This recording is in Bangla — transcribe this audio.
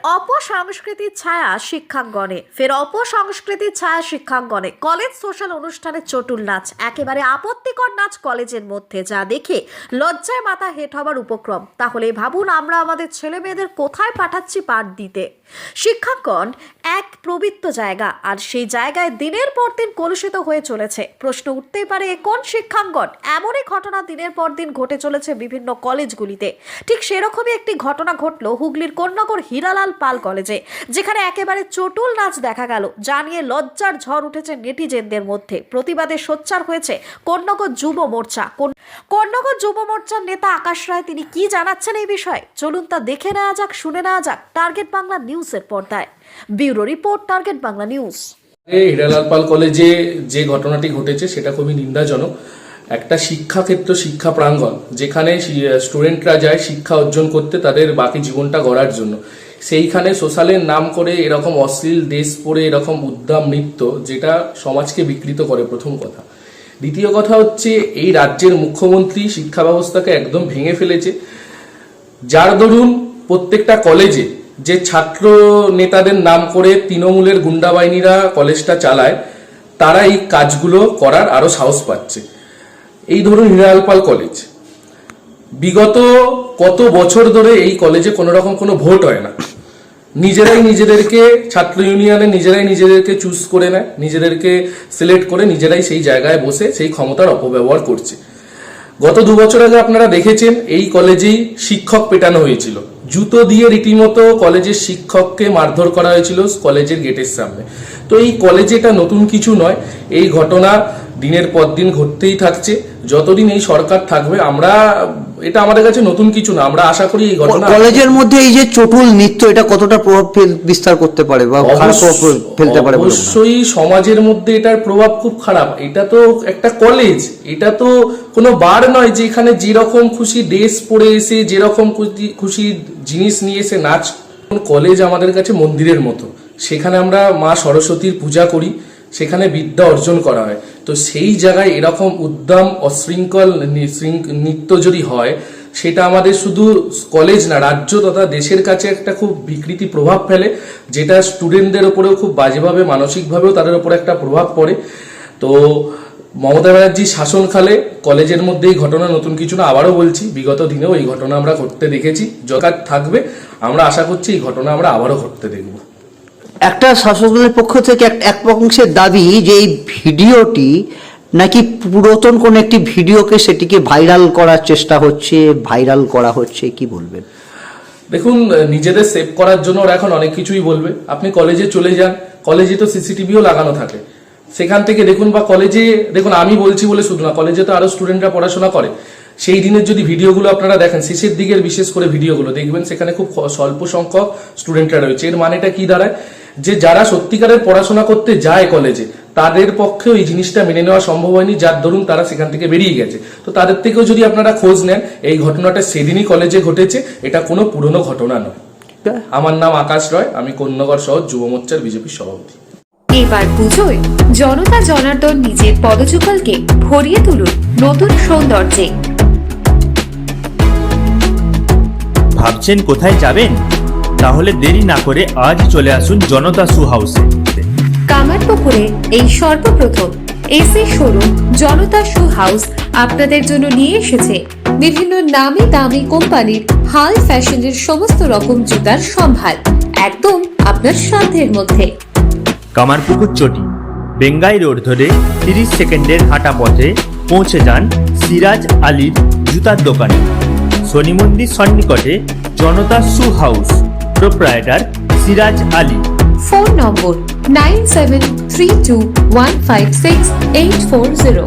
অপসংস্কৃতির ছায়া শিক্ষাঙ্গনে কলেজ সোশ্যাল অনুষ্ঠানে চটুল নাচ, একেবারে আপত্তিকর নাচ কলেজের মধ্যে, যা দেখে লজ্জায় মাথা হেঁট হবার উপক্রম। তাহলে ভাবুন আমরা আমাদের ছেলে মেয়েদের কোথায় পাঠাচ্ছি পাঠ দিতে। শিক্ষাঙ্গন এক পবিত্র জায়গা, আর সেই জায়গায় দিনের পর দিন কলুষিত হয়ে চলেছে। প্রশ্ন উঠতেই পারে, কোন শিক্ষাঙ্গন? এমনই ঘটনা দিনের পর দিন ঘটে চলেছে বিভিন্ন কলেজগুলিতে। ঠিক সেরকমই একটি ঘটনা ঘটল হুগলির কোন্নগর হীরালাল পাল কলেজে, যেখানে একেবারে চটুল নাচ দেখা গেল, যা নিয়ে লজ্জার ঝড় উঠেছে নেটিজেনদের মধ্যে। প্রতিবাদে সোচ্চার হয়েছে কোন্নগর যুব মোর্চা। কোন্নগর যুব মোর্চার নেতা আকাশ রায়, তিনি কি জানাচ্ছেন এই বিষয়ে, চলুন তা দেখে নেওয়া যাক, শুনে নেওয়া যাক টার্গেট বাংলা নিউজের পর্দায়। Bureau report, target Bangla news. Hiralal Pal কলেজে যে ঘটনাটি ঘটেছে সেটা খুবই নিন্দাজনক। একটা শিক্ষাক্ষেত্র, শিক্ষা প্রাঙ্গণ, যেখানে স্টুডেন্টরা যায় শিক্ষা অর্জন করতে, তাদের বাকি জীবনটা গড়ার জন্য, সেইখানে সোশ্যালের নাম করে এরকম অশ্লীল ড্রেস পরে এরকম উদ্দাম নৃত্য, যেটা সমাজকে বিকৃত করে, প্রথম কথা। দ্বিতীয় কথা হচ্ছে, এই রাজ্যের মুখ্যমন্ত্রী শিক্ষা ব্যবস্থাকে একদম ভেঙে ফেলেছে, যার দরুন প্রত্যেকটা কলেজে যে ছাত্র নেতাদের নাম করে তৃণমূলের গুন্ডা বাহিনীরা কলেজটা চালায়, তারা এই কাজগুলো করার আরো সাহস পাচ্ছে। এই ধরুন হীরালাল পাল কলেজ, বিগত কত বছর ধরে এই কলেজে কোনো রকম কোনো ভোট হয় না। নিজেরাই নিজেদেরকে, ছাত্র ইউনিয়নে নিজেরাই নিজেদেরকে চুজ করে নেয়, নিজেদেরকে সিলেক্ট করে নিজেরাই সেই জায়গায় বসে সেই ক্ষমতার অপব্যবহার করছে। গত 2 বছর আগে আপনারা দেখেছেন এই কলেজেই শিক্ষক পেটানো হয়েছিল, জুতো দিয়ে রীতিমতো কলেজের শিক্ষককে মারধর করা হয়েছিল কলেজের গেটের সামনে। তো এই কলেজে এটা নতুন কিছু নয়, এই ঘটনা দিনের পর দিন ঘটতেই থাকছে। যতদিন এই সরকার থাকবে, আমরা, এটা আমাদের কাছে নতুন কিছু না, আমরা আশা করি এই ঘটনা। কলেজের মধ্যে এই যে চটুল নৃত্য, এটা কতটা প্রভাব বিস্তার করতে পারে বা খারাপ প্রভাব ফেলতে পারে? অবশ্যই সমাজের মধ্যে এটার প্রভাব খুব খারাপ। এটা তো একটা কলেজ, এটা তো কোনো বার নয় যে এখানে যেরকম খুশি ড্রেস পরে এসে যেরকম খুশি জিনিস নিয়ে এসে নাচ। কলেজ আমাদের কাছে মন্দিরের মতো, সেখানে আমরা মা সরস্বতীর পূজা করি, সেখানে বিদ্যা অর্জন করা হয়। তো সেই জায়গায় এরকম উদ্দাম অশৃঙ্খল নৃত্য যদি হয়, সেটা আমাদের শুধু কলেজ না, রাজ্য তথা দেশের কাছে একটা খুব বিকৃতি প্রভাব ফেলে, যেটা স্টুডেন্টদের উপরেও খুব বাজেভাবে, মানসিকভাবেও তাদের উপর একটা প্রভাব পড়ে। তো মমতা ব্যানার্জির শাসনকালে কলেজের মধ্যে এই ঘটনা নতুন কিছু না, আবারও বলছি, বিগত দিনেও এই ঘটনা আমরা ঘটতে দেখেছি। যখন থাকবে, আমরা আশা করছি এই ঘটনা আমরা আবারও ঘটতে দেখব। একটা শাসক দলের পক্ষ থেকে এক অংশের দাবি যে এই ভিডিওটি নাকি পুরাতন কোন একটি ভিডিওকে সেটিকে ভাইরাল করার চেষ্টা হচ্ছে, ভাইরাল করা হচ্ছে, কি বলবেন? দেখুন, নিজেদের সেভ করার জন্য ওরা এখন অনেক কিছুই বলবে। আপনি কলেজে চলে যান, কলেজে তো সিসিটিভিও লাগানো থাকে, সেখান থেকে দেখুন। বা কলেজে দেখুন, আমি বলছি বলে শুধু না, কলেজে তো আরো স্টুডেন্টরা পড়াশোনা করে, সেই দিনের যদি ভিডিওগুলো আপনারা দেখেন, শেষের দিকের বিশেষ করে ভিডিওগুলো দেখবেন, সেখানে খুব স্বল্প সংখ্যক স্টুডেন্টরা রয়েছে। এর মানেটা কি দাঁড়ায়, যে যারা সত্যিকারের পড়াশোনা করতে যায় কলেজে, তাদের পক্ষেও এই জিনিসটা মেনে নেওয়া সম্ভব হয়নি, যার দরুন তারা সেখান থেকে বেরিয়ে গেছে। তো তাদের থেকেও যদি আপনারা খোঁজ নেন, এই ঘটনাটা সেদিনই কলেজে ঘটেছে, এটা কোনো পুরনো ঘটনা নয়। আমার নাম আকাশ রয়, আমি কোন্নগর শহর যুব মোর্চার বিজেপির সভাপতি। এবার পুজোয় জনতা জনার্দন নিজের পদযুগলকে ভরিয়ে তুলুন নতুন সৌন্দর্যে। ভাবছেন কোথায় যাবেন? তাহলে দেরি না করে আজ চলে আসুন জনতা শু হাউসে। কামারপুকুরে এই সর্বপ্রথম এসি শোরুম জনতা শু হাউস আপনাদের জন্য নিয়ে এসেছে বিভিন্ন নামি দামি কোম্পানির হাই ফ্যাশনের সমস্ত রকম জুতার সম্ভার, একদম আপনার সাধ্যের মধ্যে। কামারপুকুর চটি, বেঙ্গাই রোড ধরে 30 সেকেন্ডের হাঁটা পথে পৌঁছে যান সিরাজ আলীর জুতার দোকানে। শনি মন্দির সন্নিকটে Janata shoe house, proprietor Siraj Ali. Phone number 9732156840।